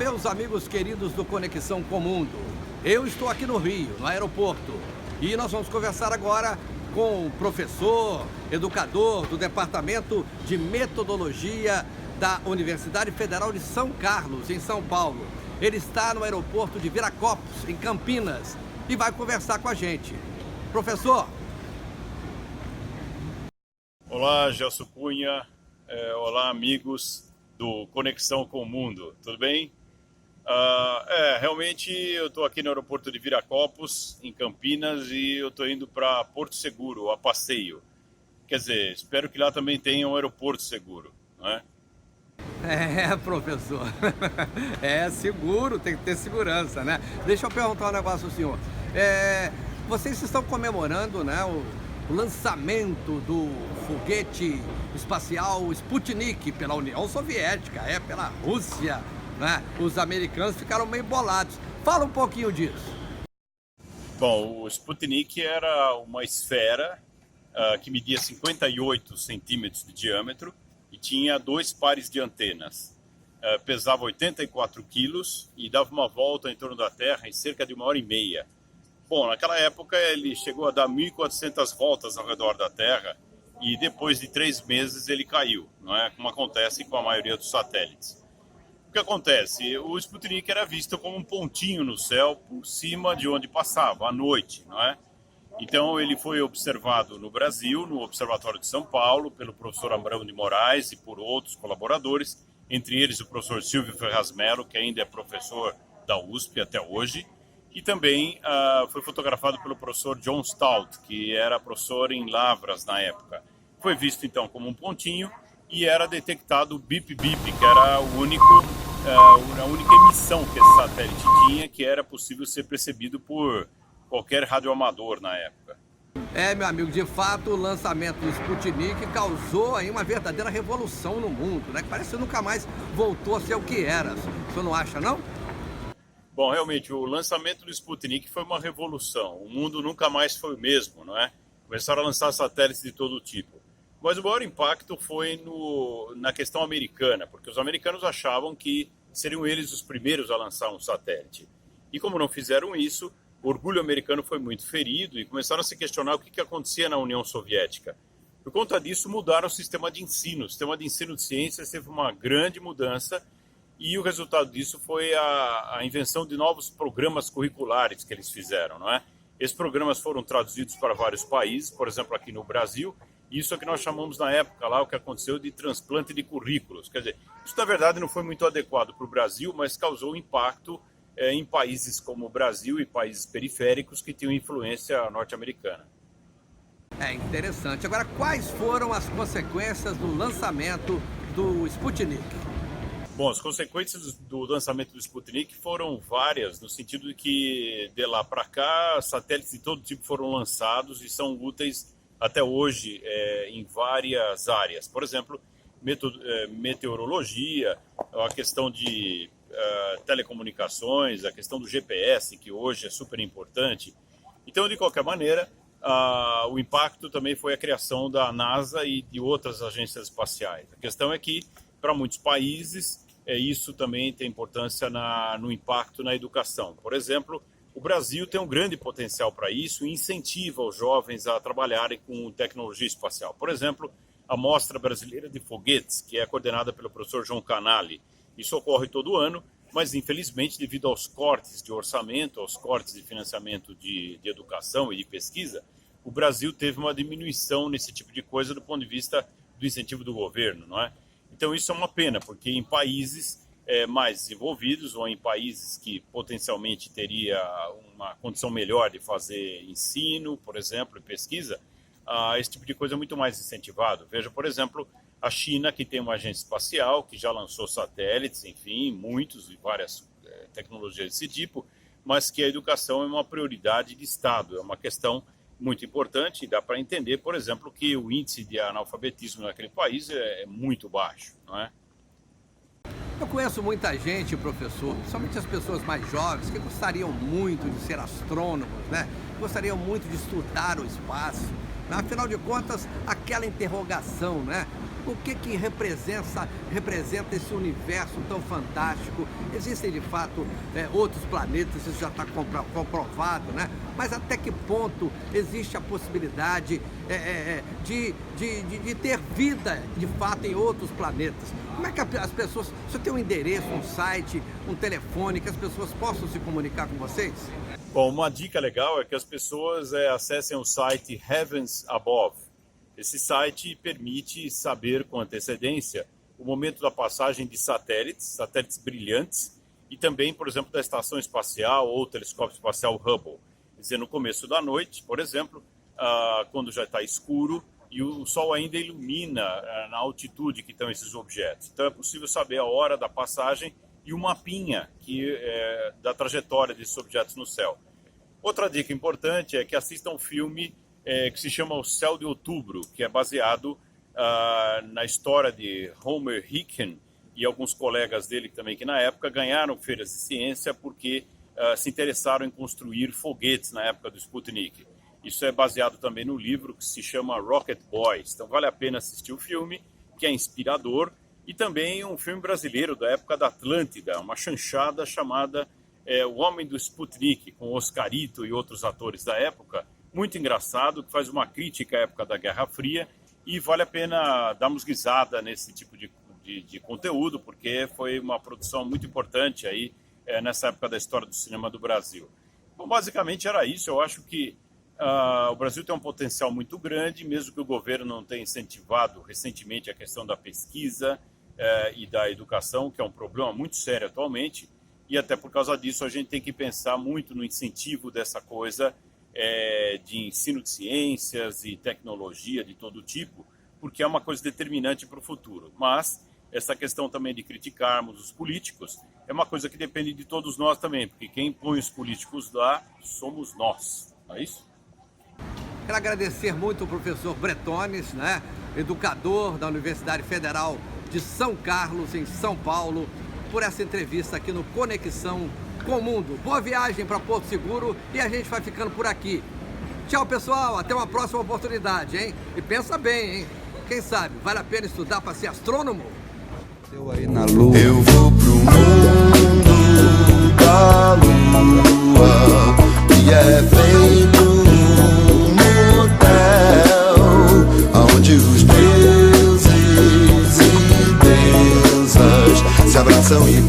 Meus amigos queridos do Conexão com o Mundo, eu estou aqui no Rio, no aeroporto, e nós vamos conversar agora com o professor, educador do Departamento de Metodologia da Universidade Federal de São Carlos, em São Paulo. Ele está no aeroporto de Viracopos, em Campinas, e vai conversar com a gente. Professor. Olá, Gelson Cunha. Olá, amigos do Conexão com o Mundo. Tudo bem? Realmente eu estou aqui no aeroporto de Viracopos, em Campinas, e eu estou indo para Porto Seguro, a passeio. Quer dizer, espero que lá também tenha um aeroporto seguro, não é? Professor, seguro, tem que ter segurança, né? Deixa eu perguntar um negócio ao senhor. Vocês estão comemorando, né, o lançamento do foguete espacial Sputnik pela União Soviética, pela Rússia, né? Os americanos ficaram meio bolados. Fala um pouquinho disso. Bom, o Sputnik era uma esfera que media 58 centímetros de diâmetro e tinha 2 pares de antenas. Pesava 84 quilos e dava uma volta em torno da Terra em cerca de 1h30. Bom, naquela época ele chegou a dar 1.400 voltas ao redor da Terra e depois de 3 meses ele caiu, não é? Como acontece com a maioria dos satélites. O que acontece? O Sputnik era visto como um pontinho no céu por cima de onde passava, à noite, não é? Então ele foi observado no Brasil, no Observatório de São Paulo, pelo professor Abrão de Moraes e por outros colaboradores, entre eles o professor Silvio Ferraz Mello, que ainda é professor da USP até hoje, e também foi fotografado pelo professor John Stout, que era professor em Lavras na época. Foi visto então como um pontinho e era detectado o bip-bip, que era a única emissão que esse satélite tinha, que era possível ser percebido por qualquer radioamador na época. Meu amigo, de fato o lançamento do Sputnik causou aí uma verdadeira revolução no mundo, né? Que parece que nunca mais voltou a ser o que era. O senhor não acha, não? Bom, realmente, o lançamento do Sputnik foi uma revolução. O mundo nunca mais foi o mesmo, não é? Começaram a lançar satélites de todo tipo. Mas o maior impacto foi na questão americana, porque os americanos achavam que seriam eles os primeiros a lançar um satélite. E como não fizeram isso, o orgulho americano foi muito ferido e começaram a se questionar o que acontecia na União Soviética. Por conta disso, mudaram o sistema de ensino. O sistema de ensino de ciências teve uma grande mudança e o resultado disso foi a invenção de novos programas curriculares que eles fizeram, não é? Esses programas foram traduzidos para vários países, por exemplo, aqui no Brasil. Isso é que nós chamamos na época lá o que aconteceu de transplante de currículos. Quer dizer, isso na verdade não foi muito adequado para o Brasil, mas causou impacto em países como o Brasil e países periféricos que tinham influência norte-americana. Interessante. Agora, quais foram as consequências do lançamento do Sputnik? Bom, as consequências do lançamento do Sputnik foram várias, no sentido de que de lá para cá satélites de todo tipo foram lançados e são úteis até hoje em várias áreas. Por exemplo, meteorologia, a questão de telecomunicações, a questão do GPS, que hoje é super importante. Então, de qualquer maneira, o impacto também foi a criação da NASA e de outras agências espaciais. A questão é que, para muitos países, isso também tem importância no impacto na educação. Por exemplo, o Brasil tem um grande potencial para isso e incentiva os jovens a trabalharem com tecnologia espacial. Por exemplo, a Mostra Brasileira de Foguetes, que é coordenada pelo professor João Canali. Isso ocorre todo ano, mas infelizmente, devido aos cortes de orçamento, aos cortes de financiamento de educação e de pesquisa, o Brasil teve uma diminuição nesse tipo de coisa do ponto de vista do incentivo do governo, não é? Então isso é uma pena, porque em países mais desenvolvidos ou em países que potencialmente teria uma condição melhor de fazer ensino, por exemplo, e pesquisa, esse tipo de coisa é muito mais incentivado. Veja, por exemplo, a China, que tem uma agência espacial, que já lançou satélites, enfim, muitos e várias tecnologias desse tipo, mas que a educação é uma prioridade de Estado, é uma questão muito importante e dá para entender, por exemplo, que o índice de analfabetismo naquele país é muito baixo, não é? Eu conheço muita gente, professor, principalmente as pessoas mais jovens, que gostariam muito de ser astrônomos, né? Gostariam muito de estudar o espaço. Afinal de contas, aquela interrogação, né? o que representa esse universo tão fantástico. Existem, de fato, outros planetas, isso já está comprovado, né? Mas até que ponto existe a possibilidade de ter vida, de fato, em outros planetas? Como é que as pessoas... Você tem um endereço, um site, um telefone, que as pessoas possam se comunicar com vocês? Bom, uma dica legal é que as pessoas acessem o site Heavens Above. Esse site permite saber com antecedência o momento da passagem de satélites brilhantes, e também, por exemplo, da Estação Espacial ou Telescópio Espacial Hubble. Quer dizer, no começo da noite, por exemplo, quando já está escuro e o Sol ainda ilumina na altitude que estão esses objetos. Então é possível saber a hora da passagem e o mapinha da trajetória desses objetos no céu. Outra dica importante é que assistam um filme que se chama O Céu de Outubro, que é baseado na história de Homer Hickman e alguns colegas dele também, que na época ganharam feiras de ciência porque se interessaram em construir foguetes na época do Sputnik. Isso é baseado também no livro que se chama Rocket Boys. Então vale a pena assistir o filme, que é inspirador, e também um filme brasileiro da época da Atlântida, uma chanchada chamada O Homem do Sputnik, com Oscarito e outros atores da época, muito engraçado, que faz uma crítica à época da Guerra Fria, e vale a pena darmos risada nesse tipo de conteúdo, porque foi uma produção muito importante aí nessa época da história do cinema do Brasil. Bom, basicamente era isso. Eu acho que o Brasil tem um potencial muito grande, mesmo que o governo não tenha incentivado recentemente a questão da pesquisa e da educação, que é um problema muito sério atualmente, e até por causa disso a gente tem que pensar muito no incentivo dessa coisa de ensino de ciências e tecnologia de todo tipo, porque é uma coisa determinante para o futuro. Mas essa questão também de criticarmos os políticos é uma coisa que depende de todos nós também, porque quem põe os políticos lá somos nós, não é isso? Quero agradecer muito ao professor Bretones, né, educador da Universidade Federal de São Carlos, em São Paulo, por essa entrevista aqui no Conexão com o Mundo. Boa viagem para Porto Seguro e a gente vai ficando por aqui. Tchau, pessoal. Até uma próxima oportunidade, hein? E pensa bem, hein? Quem sabe, vale a pena estudar para ser astrônomo? Eu aí na lua. Eu vou pro mundo da lua, que é feito no céu, onde os deuses e deusas se abraçam e